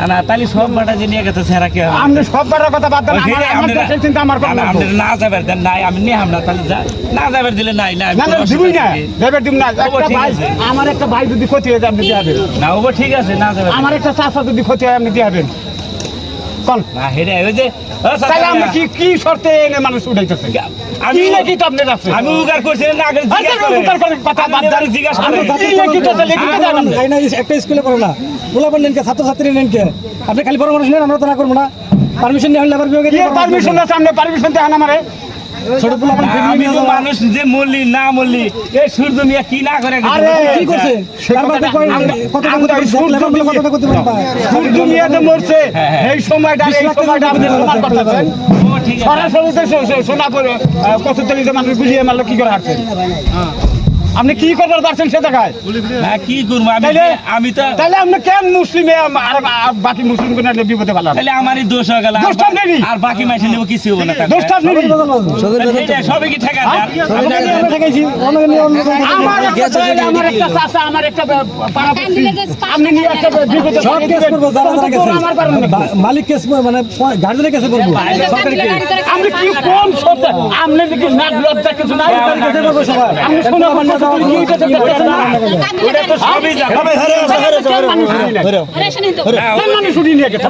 না তাহলে সব বাটা যে নিয়ে গেছে সেরা কি হবে? আপনি সব বাটার কথা বাদ দেন, আমার দেশের চিন্তা আমার কথা আপনি না যাবেন দেন নাই আমি নিয়ে আমরা তাহলে না যাবেন দিলে নাই না না না দিবই না, দেবের দিব না। একটা ভাই, আমার একটা ভাই যদি ক্ষতি হয়ে যায় আপনি দিয়ে হবেন না ও ঠিক আছে না যাবেন আমার একটা চাষা যদি ক্ষতি হয় আপনি দিয়ে হবেন কোন না হেরে ওই যে তাহলে আমরা কি কি শর্তে এনে মানুষ উঠাইতেছে আমি কি নাকি তো আপনি আছে আমি উগার করছি না আগে উগার করে কথা বাদ দেন, জিজ্ঞাসা আপনি করেন কি নাকি তো লিখিত দেন আপনি। আইনা একটা স্কুলে পড়ো না পোলাপান নেন কে ছাত্রছাত্রী নেন কে আপনি খালি বড় মানুষ নেন আমরা তো না করবো না পারমিশন নিয়ে লেবার বিভাগে কি পারমিশন আছে আপনি পারমিশন দেন আমারে ছোট পোলাপান আমি তো মানুষ যে মল্লি না মল্লি এই সূর্য মিয়া কি না করে গেছে? আরে, কি করছে সে তার বাদে কয় কত টাকা আমরা দিতে সূর্য লেবার বিলে কত টাকা দিতে পারবা সূর্য মিয়া যে মরছে এই সময়টা এই সময়টা আপনি সমান করতেছেন ও ঠিক আছে সরাসরি তো সোনা করে কত তেলিতে মানুষ বুঝিয়ে মারলো কি করে হাঁটছেন আপনি কি করবার পারছেন সে জায়গায় না কি করবো আমি তাইলে- আমি তো তাহলে আপনি কেন মুসলিমে আর বাকি মুসলিম কোন বিপদে ভালো তাহলে আমারই দোষ হয়ে গেল দোষটা আপনারই। আর বাকি মাইসে নেবো কিছু হবে না দোষটা আপনি সবই কি ঠেকা দেন আমরা ঠেকাইছি অন্য নিয়ে অন্য আমার একটা ছেলে, আমার একটা চাচা, আমার একটা পাড়া আপনি নিয়ে একটা বিপদে সব কেস করবো যারা যারা গেছে আমার পারেন না। মালিক কেস মানে গার্জেনের কেসে করবো সরকারি কেস আপনি কি কোন সত্য আপনি কি নাক লজ্জা কিছু নাই কেসে করবো সবাই আপনি শোনা মানে কি এটা ওটা তো সবই জানে মানুষ উঠিয়ে নিয়ে গেছে